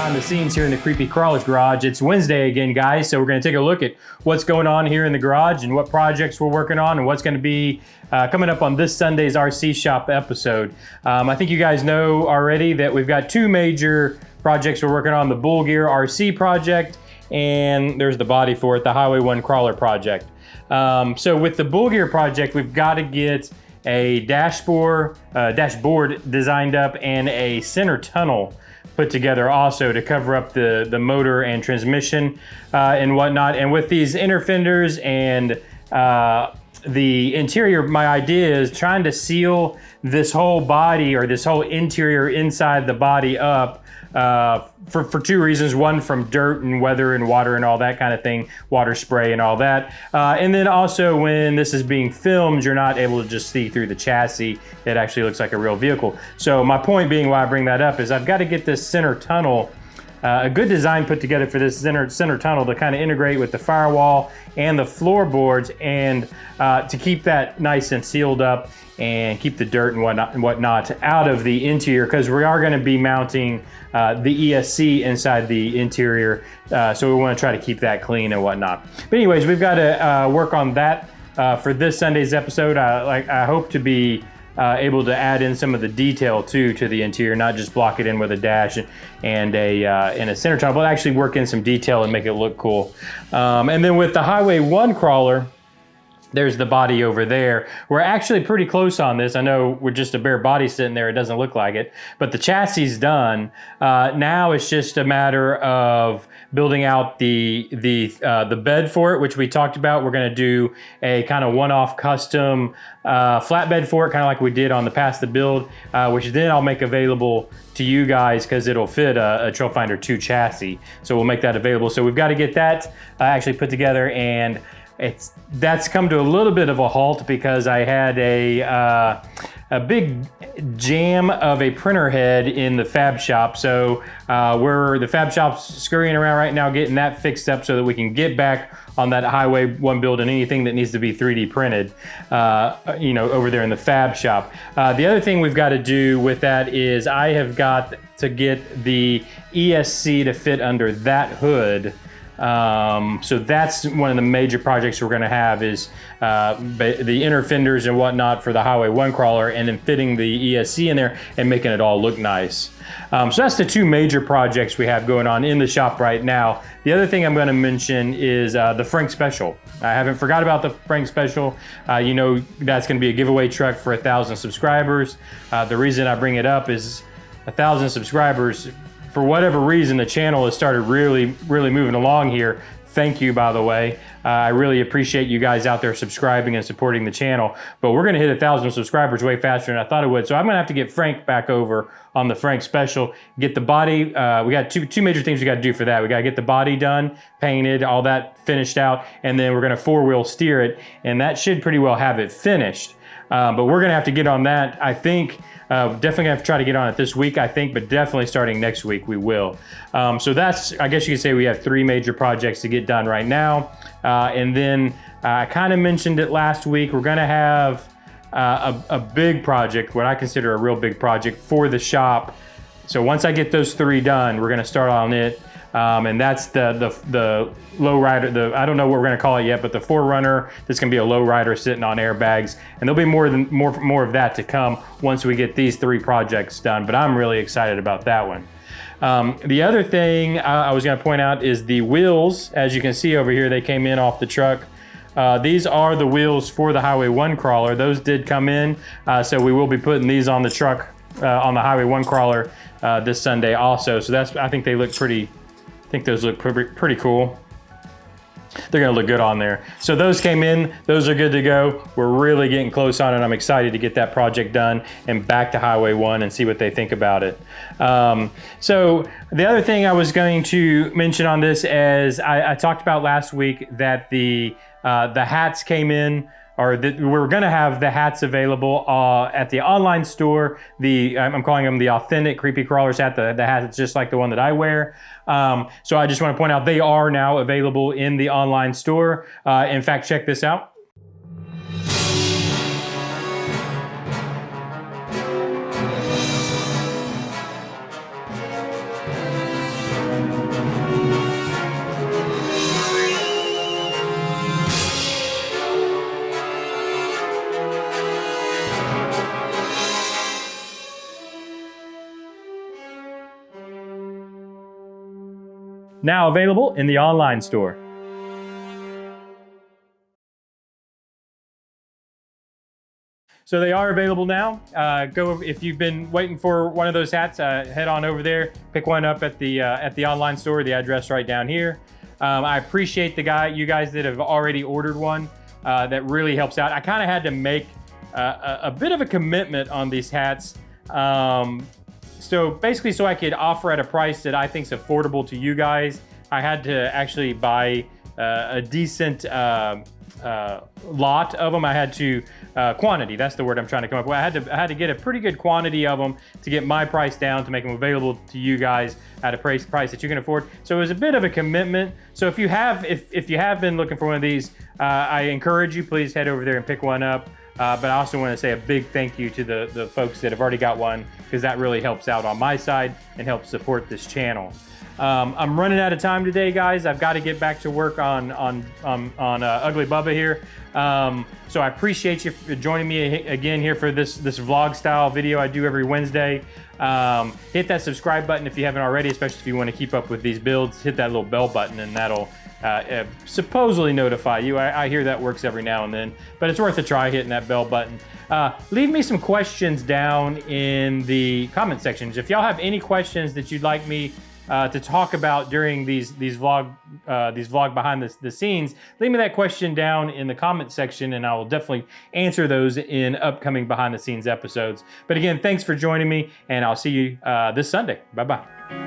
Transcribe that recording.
behind the scenes here in the Creepy Crawlers garage. It's Wednesday again, guys, so we're going to take a look at what's going on here in the garage and what projects we're working on and what's going to be coming up on this Sunday's RC Shop episode. I think you guys know already that we've got two major projects we're working on, the Bull Gear RC project, and there's the body for it, the Highway 1 Crawler project. So with the Bull Gear project, we've got to get a dashboard designed up and a center tunnel put together also to cover up the motor and transmission and whatnot. And with these inner fenders and the interior, my idea is trying to seal this whole body or this whole interior inside the body up for two reasons. One, from dirt and weather and water and all that kind of thing, water spray and all that. And then also when this is being filmed, you're not able to just see through the chassis. It actually looks like a real vehicle. So my point being why I bring that up is I've got to get this center tunnel, a good design put together for this center tunnel to kind of integrate with the firewall and the floorboards and to keep that nice and sealed up and keep the dirt and whatnot out of the interior, because we are going to be mounting the ESC inside the interior, so we want to try to keep that clean and whatnot. But anyways, we've got to work on that for this Sunday's episode. I hope to be able to add in some of the detail too to the interior, not just block it in with a dash and a center tunnel, but actually work in some detail and make it look cool. And then with the Highway 1 crawler, there's the body over there. We're actually pretty close on this. I know we're just a bare body sitting there. It doesn't look like it, but the chassis is done. Now it's just a matter of building out the bed for it, which we talked about. We're going to do a kind of one-off custom flatbed for it, kind of like we did on the Pass the Build, which then I'll make available to you guys because it'll fit a Trailfinder 2 chassis. So we'll make that available. So we've got to get that actually put together, and that's come to a little bit of a halt because I had a big jam of a printer head in the fab shop. So the fab shop's scurrying around right now getting that fixed up so that we can get back on that Highway 1 build and anything that needs to be 3D printed, over there in the fab shop. The other thing we've got to do with that is I have got to get the ESC to fit under that hood. So that's one of the major projects we're going to have is the inner fenders and whatnot for the Highway 1 crawler, and then fitting the ESC in there and making it all look nice. So that's the two major projects we have going on in the shop right now. The other thing I'm going to mention is the Frank Special. I haven't forgot about the Frank Special. That's going to be a giveaway truck for 1,000 subscribers. The reason I bring it up is 1,000 subscribers. For whatever reason, the channel has started really moving along here. Thank you, by the way. I really appreciate you guys out there subscribing and supporting the channel. But we're going to hit 1,000 subscribers way faster than I thought it would. So I'm going to have to get Frank back over on the Frank Special. Get the body. We got two major things we got to do for that. We got to get the body done, painted, all that finished out, and then we're going to 4-wheel steer it, and that should pretty well have it finished. But we're going to have to get on that, I think. Definitely gonna have to try to get on it this week, I think, but definitely starting next week we will. So that's, I guess you could say we have three major projects to get done right now. And then I kind of mentioned it last week, we're gonna have a big project, what I consider a real big project for the shop. So once I get those three done, we're gonna start on it. And that's the low rider, I don't know what we're gonna call it yet, but the 4Runner, that's gonna be a low rider sitting on airbags. And there'll be more of that to come once we get these three projects done, but I'm really excited about that one. The other thing I was gonna point out is the wheels. As you can see over here, they came in off the truck. These are the wheels for the Highway 1 crawler. Those did come in, so we will be putting these on the truck, on the Highway 1 crawler this Sunday also. So I think they look those look pretty cool. They're gonna look good on there. So those came in, those are good to go. We're really getting close on it. I'm excited to get that project done and back to Highway 1 and see what they think about it. So the other thing I was going to mention on this is I talked about last week that the hats came in, or we're going to have the hats available at the online store. I'm calling them the authentic Creepy Crawlers hat. The hat that's just like the one that I wear. So I just want to point out they are now available in the online store. In fact, check this out. Now available in the online store. So they are available now. Go if you've been waiting for one of those hats. Head on over there, pick one up at the online store. The address right down here. I appreciate you guys that have already ordered one. That really helps out. I kind of had to make a bit of a commitment on these hats. So basically, so I could offer at a price that I think is affordable to you guys, I had to actually buy a decent lot of them. I had to quantity. That's the word I'm trying to come up with. I had to get a pretty good quantity of them to get my price down to make them available to you guys at a price that you can afford. So it was a bit of a commitment. So if you have been looking for one of these, I encourage you, please head over there and pick one up. But I also want to say a big thank you to the folks that have already got one, because that really helps out on my side and helps support this channel. I'm running out of time today, guys. I've got to get back to work on Ugly Bubba here. So I appreciate you for joining me again here for this vlog style video I do every Wednesday. Hit that subscribe button if you haven't already, especially if you want to keep up with these builds. Hit that little bell button and that'll supposedly notify you. I hear that works every now and then, but it's worth a try hitting that bell button. Leave me some questions down in the comment sections. If y'all have any questions that you'd like me to talk about during these vlog behind the scenes, leave me that question down in the comment section and I will definitely answer those in upcoming behind the scenes episodes. But again, thanks for joining me and I'll see you this Sunday. Bye-bye.